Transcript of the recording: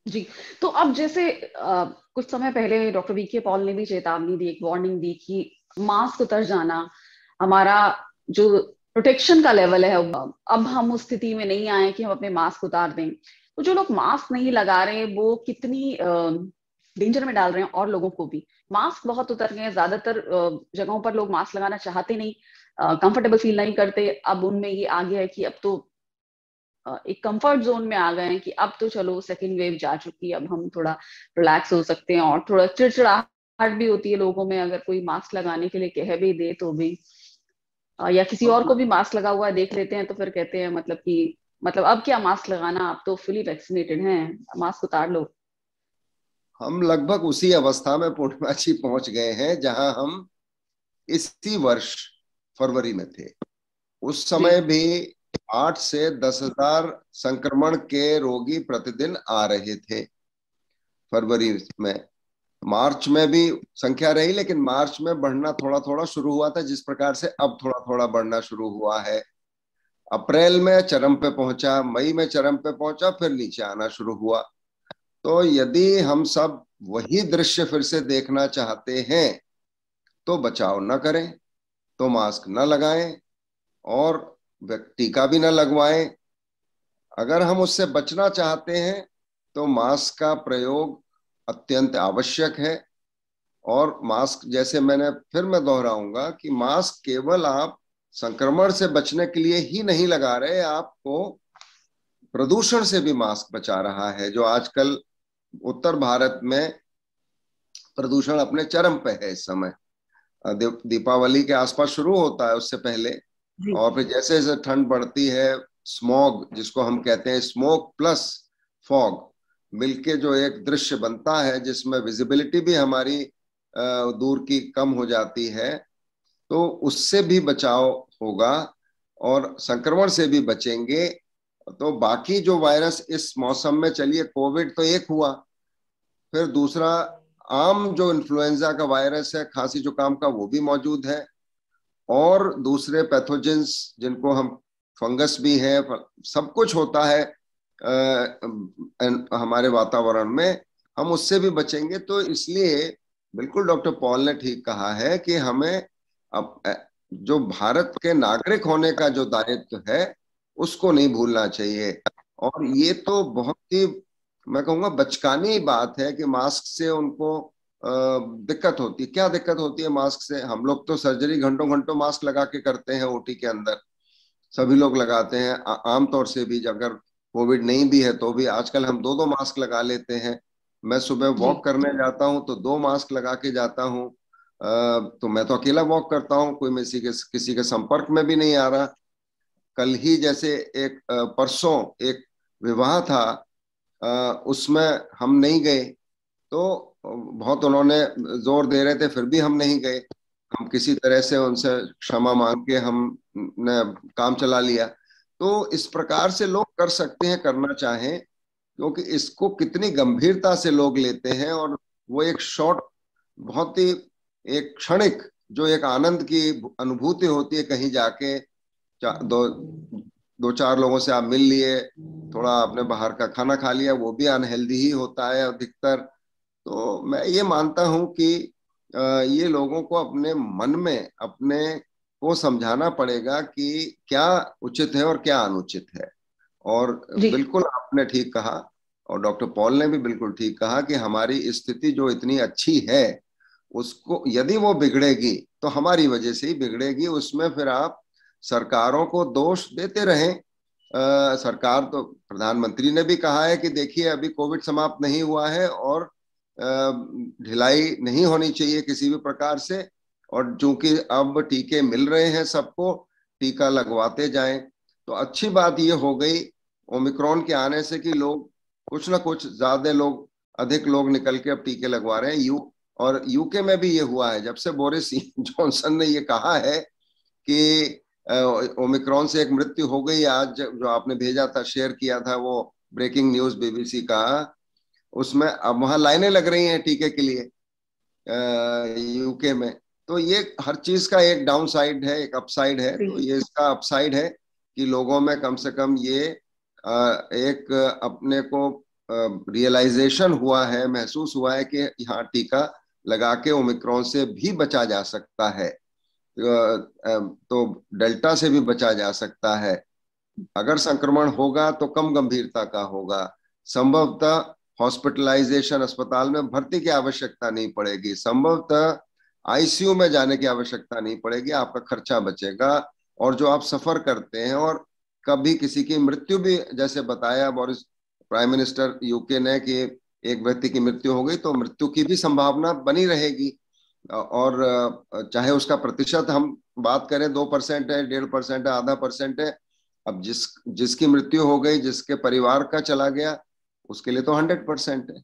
जी। तो अब जैसे कुछ समय पहले डॉक्टर वीके पॉल ने भी चेतावनी दी, एक वार्निंग दी कि मास्क उतर जाना हमारा जो प्रोटेक्शन का लेवल है, अब हम उस स्थिति में नहीं आए कि हम अपने मास्क उतार दें। तो जो लोग मास्क नहीं लगा रहे वो कितनी डेंजर में डाल रहे हैं और लोगों को भी। मास्क बहुत उतर गए हैं, ज्यादातर जगहों पर लोग मास्क लगाना चाहते नहीं, कंफर्टेबल फील नहीं करते। अब उनमें ये आ गया है कि अब तो एक कंफर्ट जोन में आ गए हैं कि अब तो चलो सेकेंड वेव जा चुकी है, अब हम थोड़ा रिलैक्स हो सकते हैं। और थोड़ा चिड़चिड़ाहट भी होती है लोगों में, अगर कोई मास्क लगाने के लिए कह भी दे तो भी, या किसी और को भी मास्क लगा हुआ देख लेते हैं तो फिर कहते हैं मतलब कि मतलब अब क्या मास्क लगाना, आप तो फुली वैक्सीनेटेड हैं, मास्क उतार लो। हम लगभग उसी अवस्था में पूर्णिमा जी पहुंच गए हैं जहां हम इसी वर्ष फरवरी में थे। उस जी। समय भी 8 से 10 हजार संक्रमण के रोगी प्रतिदिन आ रहे थे फरवरी में। मार्च में भी संख्या रही, लेकिन मार्च में बढ़ना थोड़ा थोड़ा शुरू हुआ था, जिस प्रकार से अब थोड़ा थोड़ा बढ़ना शुरू हुआ है। अप्रैल में चरम पे पहुंचा, मई में चरम पे पहुंचा, फिर नीचे आना शुरू हुआ। तो यदि हम सब वही दृश्य फिर से देखना चाहते हैं तो बचाव न करें, तो मास्क न लगाएं और टीका भी न लगवाएं। अगर हम उससे बचना चाहते हैं तो मास्क का प्रयोग अत्यंत आवश्यक है। और मास्क, जैसे मैं दोहराऊंगा कि मास्क केवल आप संक्रमण से बचने के लिए ही नहीं लगा रहे, आपको प्रदूषण से भी मास्क बचा रहा है। जो आजकल उत्तर भारत में प्रदूषण अपने चरम पे है इस समय। दीपावली के आसपास शुरू होता है, उससे पहले। जी। और फिर जैसे जैसे ठंड बढ़ती है, स्मॉग जिसको हम कहते हैं, स्मोक प्लस फॉग मिलके जो एक दृश्य बनता है जिसमें विजिबिलिटी भी हमारी दूर की कम हो जाती है, तो उससे भी बचाव होगा और संक्रमण से भी बचेंगे। तो बाकी जो वायरस इस मौसम में, चलिए कोविड तो एक हुआ, फिर दूसरा आम जो इन्फ्लुएंजा का वायरस है, खांसी जुकाम का, वो भी मौजूद है। और दूसरे पैथोजेंस जिनको हम, फंगस भी है, सब कुछ होता है हमारे वातावरण में, हम उससे भी बचेंगे। तो इसलिए बिल्कुल डॉक्टर पॉल ने ठीक कहा है कि हमें अब जो भारत के नागरिक होने का जो दायित्व है उसको नहीं भूलना चाहिए। और ये तो बहुत ही, मैं कहूँगा, बचकानी बात है कि मास्क से उनको दिक्कत होती है। क्या दिक्कत होती है मास्क से? हम लोग तो सर्जरी घंटों घंटों मास्क लगा के करते हैं ओटी के अंदर, सभी लोग लगाते हैं। आमतौर से भी अगर कोविड नहीं भी है तो भी आजकल हम दो दो मास्क लगा लेते हैं। मैं सुबह जी। वॉक करने जाता हूँ तो दो मास्क लगा के जाता हूँ। तो मैं तो अकेला वॉक करता हूँ, कोई मैं किसी के संपर्क में भी नहीं आ रहा। कल ही जैसे एक परसों एक विवाह था, उसमें हम नहीं गए, तो बहुत उन्होंने जोर दे रहे थे, फिर भी हम नहीं गए। हम किसी तरह से उनसे क्षमा मांग के हमने काम चला लिया। तो इस प्रकार से लोग कर सकते हैं, करना चाहें, क्योंकि इसको कितनी गंभीरता से लोग लेते हैं। और वो एक शॉर्ट, बहुत ही एक क्षणिक जो एक आनंद की अनुभूति होती है, कहीं जाके दो दो चार लोगों से आप मिल लिए, थोड़ा आपने बाहर का खाना खा लिया, वो भी अनहेल्दी ही होता है अधिकतर। तो मैं ये मानता हूं कि ये लोगों को अपने मन में अपने को समझाना पड़ेगा कि क्या उचित है और क्या अनुचित है। और जी। बिल्कुल आपने ठीक कहा, और डॉक्टर पॉल ने भी बिल्कुल ठीक कहा कि हमारी स्थिति जो इतनी अच्छी है, उसको यदि वो बिगड़ेगी तो हमारी वजह से ही बिगड़ेगी। उसमें फिर आप सरकारों को दोष देते रहें। सरकार तो, प्रधानमंत्री ने भी कहा है कि देखिए अभी कोविड समाप्त नहीं हुआ है और ढिलाई नहीं होनी चाहिए किसी भी प्रकार से। और चूंकि अब टीके मिल रहे हैं सबको, टीका लगवाते जाएं। तो अच्छी बात ये हो गई ओमिक्रॉन के आने से कि लोग, कुछ ना कुछ ज्यादा लोग, अधिक लोग निकल के अब टीके लगवा रहे हैं। और यूके में भी ये हुआ है, जब से बोरिस जॉनसन ने ये कहा है कि ओमिक्रॉन से एक मृत्यु हो गई। आज जो आपने भेजा था, शेयर किया था, वो ब्रेकिंग न्यूज बीबीसी का, उसमें अब वहां लाइनें लग रही हैं टीके के लिए यूके में। तो ये हर चीज का एक डाउन साइड है, एक अपसाइड है। जी। तो ये इसका अपसाइड है कि लोगों में कम से कम ये एक अपने को रियलाइजेशन हुआ है, महसूस हुआ है कि यहाँ टीका लगा के ओमिक्रॉन से भी बचा जा सकता है, तो डेल्टा से भी बचा जा सकता है। अगर संक्रमण होगा तो कम गंभीरता का होगा, संभवतः हॉस्पिटलाइजेशन, अस्पताल में भर्ती की आवश्यकता नहीं पड़ेगी, संभवतः आईसीयू में जाने की आवश्यकता नहीं पड़ेगी, आपका खर्चा बचेगा। और जो आप सफर करते हैं और कभी किसी की मृत्यु भी, जैसे बताया बोरिस प्राइम मिनिस्टर यूके ने कि एक व्यक्ति की मृत्यु हो गई तो मृत्यु की भी संभावना बनी रहेगी, और चाहे उसका प्रतिशत हम बात करें 2% है, 1.5% है, आधा % है, अब जिसकी मृत्यु हो गई, जिसके परिवार का चला गया, उसके लिए तो 100% है।